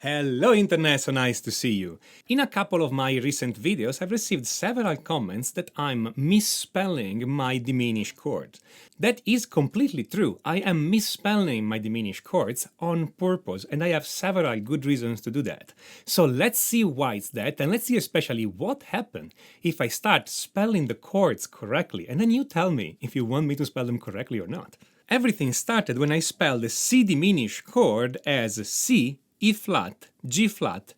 Hello Internet, so nice to see you. In a couple of my recent videos, I've received several comments that I'm misspelling my diminished chords. That is completely true. I am misspelling my diminished chords on purpose, and I have several good reasons to do that. So let's see why it's that, and let's see especially what happens if I start spelling the chords correctly, and then you tell me if you want me to spell them correctly or not. Everything started when I spelled the C diminished chord as C, E flat, G flat,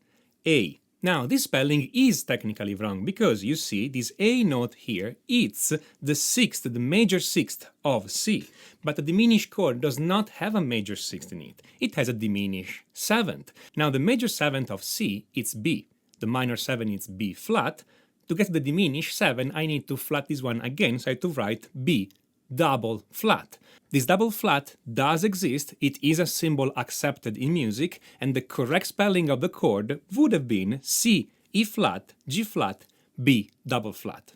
A. Now this spelling is technically wrong because you see this A note here, it's the sixth, the major sixth of C. But the diminished chord does not have a major sixth in it. It has a diminished seventh. Now the major seventh of C, it's B. The minor seven is B flat. To get the diminished seven, I need to flat this one again, so I have to write B double flat. This double flat does exist, it is a symbol accepted in music, and the correct spelling of the chord would have been C, E flat, G flat, B double flat.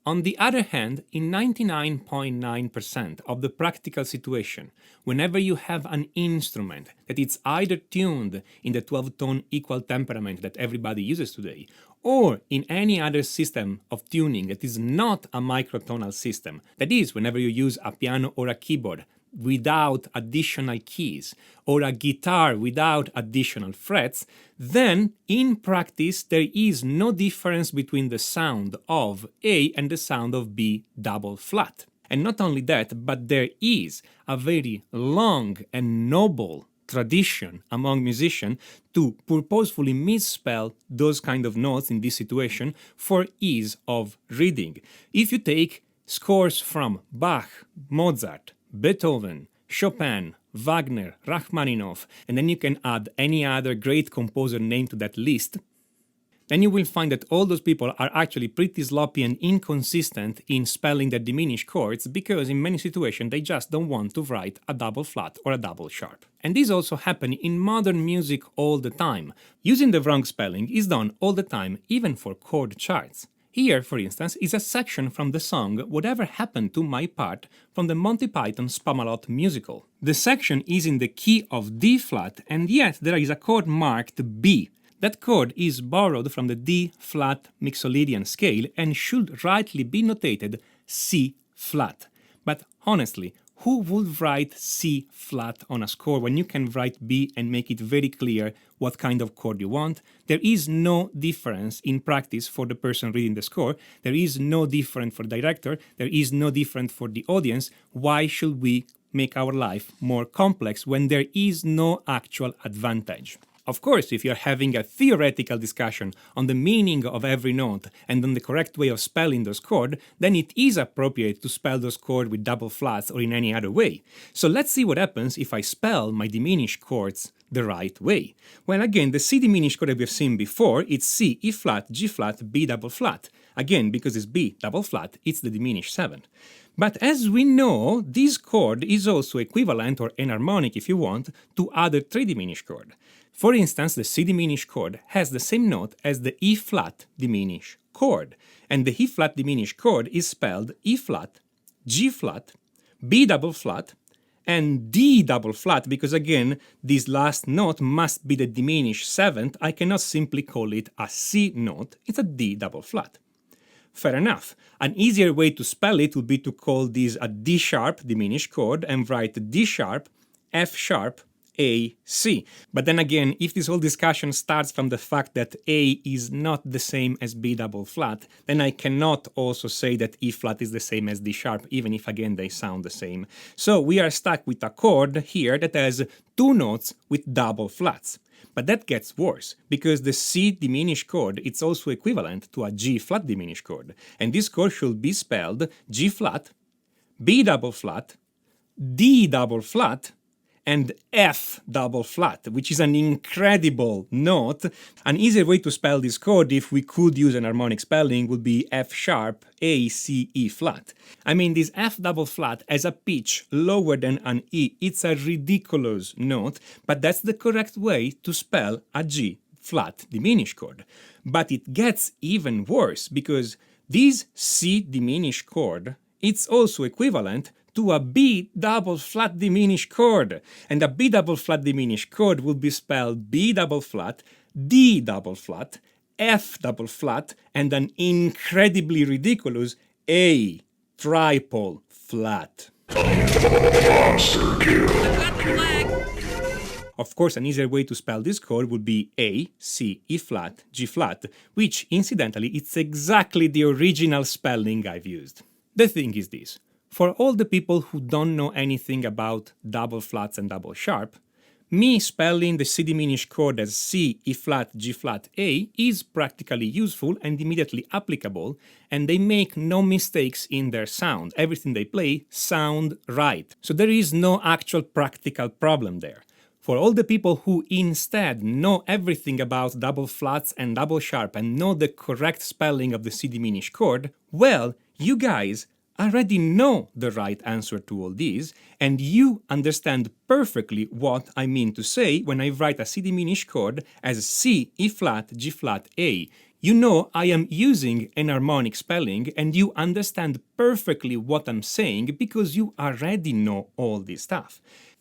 On the other hand, in 99.9% of the practical situation, whenever you have an instrument that it's either tuned in the 12-tone equal temperament that everybody uses today, or in any other system of tuning that is not a microtonal system, that is, whenever you use a piano or a keyboard without additional keys, or a guitar without additional frets, then in practice there is no difference between the sound of A and the sound of B double flat. And not only that, but there is a very long and noble tradition among musicians to purposefully misspell those kind of notes in this situation for ease of reading. If you take scores from Bach, Mozart, Beethoven, Chopin, Wagner, Rachmaninoff, and then you can add any other great composer name to that list, then you will find that all those people are actually pretty sloppy and inconsistent in spelling their diminished chords because in many situations they just don't want to write a double flat or a double sharp. And this also happens in modern music all the time. Using the wrong spelling is done all the time, even for chord charts. Here, for instance, is a section from the song Whatever Happened to My Part from the Monty Python Spamalot musical. The section is in the key of D flat, and yet there is a chord marked B. That chord is borrowed from the D flat Mixolydian scale and should rightly be notated C flat. But honestly, who would write C flat on a score when you can write B and make it very clear what kind of chord you want? There is no difference in practice for the person reading the score. There is no difference for the director. There is no difference for the audience. Why should we make our life more complex when there is no actual advantage? Of course, if you're having a theoretical discussion on the meaning of every note and on the correct way of spelling those chords, then it is appropriate to spell those chords with double flats or in any other way. So let's see what happens if I spell my diminished chords the right way. Well, again, the C diminished chord that we've seen before, it's C, E flat, G flat, B double flat. Again, because it's B double flat, it's the diminished seventh. But as we know, this chord is also equivalent, or enharmonic if you want, to other three diminished chords. For instance, the C diminished chord has the same note as the E flat diminished chord, and the E flat diminished chord is spelled E flat, G flat, B double flat, and D double flat, because again, this last note must be the diminished seventh. I cannot simply call it a C note, it's a D double flat. Fair enough. An easier way to spell it would be to call this a D sharp diminished chord and write D sharp, F sharp, A, C. But then again, if this whole discussion starts from the fact that A is not the same as B double flat, then I cannot also say that E flat is the same as D sharp, even if again they sound the same. So we are stuck with a chord here that has two notes with double flats. But that gets worse, because the C diminished chord is also equivalent to a G flat diminished chord. And this chord should be spelled G flat, B double flat, D double flat, and F double flat, which is an incredible note. An easier way to spell this chord, if we could use an harmonic spelling, would be F sharp, A, C, E flat. I mean, this F double flat has a pitch lower than an E. It's a ridiculous note, but that's the correct way to spell a G flat diminished chord. But it gets even worse, because this C diminished chord, it's also equivalent to a B double flat diminished chord. And a B double flat diminished chord will be spelled B double flat, D double flat, F double flat, and an incredibly ridiculous A triple flat. Monster kill. Of course, an easier way to spell this chord would be A, C, E flat, G flat, which, incidentally, it's exactly the original spelling I've used. The thing is this. For all the people who don't know anything about double flats and double sharp, me spelling the C diminished chord as C, E flat, G flat, A is practically useful and immediately applicable, and they make no mistakes in their sound. Everything they play sound right. So there is no actual practical problem there. For all the people who instead know everything about double flats and double sharp and know the correct spelling of the C diminished chord, well, you guys already know the right answer to all these, and you understand perfectly what I mean to say when I write a C diminished chord as C, E flat, G flat, A. You know I am using an harmonic spelling, and you understand perfectly what I'm saying because you already know all this stuff.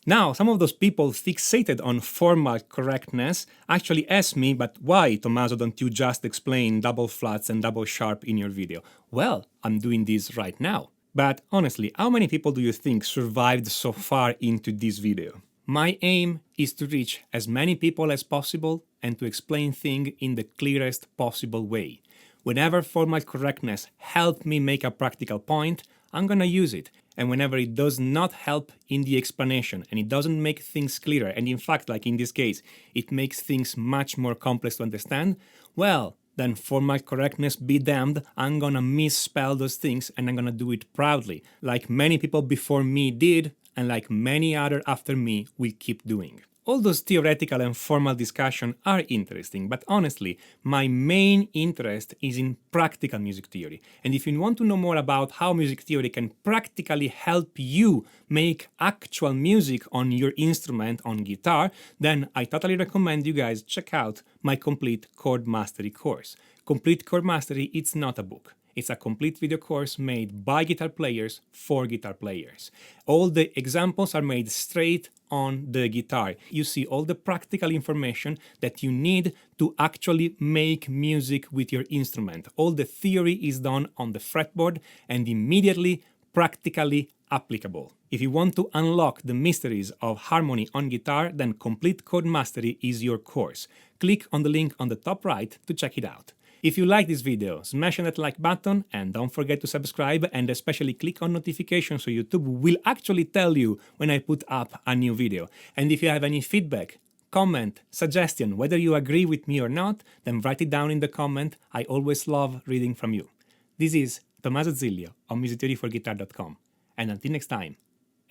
Now, some of those people fixated on formal correctness actually ask me, but why, Tommaso, don't you just explain double flats and double sharp in your video? Well, I'm doing this right now. But honestly, how many people do you think survived so far into this video? My aim is to reach as many people as possible and to explain things in the clearest possible way. Whenever formal correctness helped me make a practical point, I'm gonna use it. And whenever it does not help in the explanation and it doesn't make things clearer, and in fact, like in this case, it makes things much more complex to understand, well, then formal correctness be damned, I'm gonna misspell those things and I'm gonna do it proudly, like many people before me did, and like many other after me will keep doing. All those theoretical and formal discussions are interesting, but honestly, my main interest is in practical music theory. And if you want to know more about how music theory can practically help you make actual music on your instrument, on guitar, then I totally recommend you guys check out my complete chord mastery course. Complete chord mastery, it's not a book. It's a complete video course made by guitar players for guitar players. All the examples are made straight on the guitar. You see all the practical information that you need to actually make music with your instrument. All the theory is done on the fretboard and immediately practically applicable. If you want to unlock the mysteries of harmony on guitar, then Complete Chord Mastery is your course. Click on the link on the top right to check it out. If you like this video, smash that like button and don't forget to subscribe, and especially click on notifications so YouTube will actually tell you when I put up a new video. And if you have any feedback, comment, suggestion, whether you agree with me or not, then write it down in the comment. I always love reading from you. This is Tommaso Zilio on musictheoryforguitar.com. And until next time,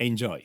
enjoy!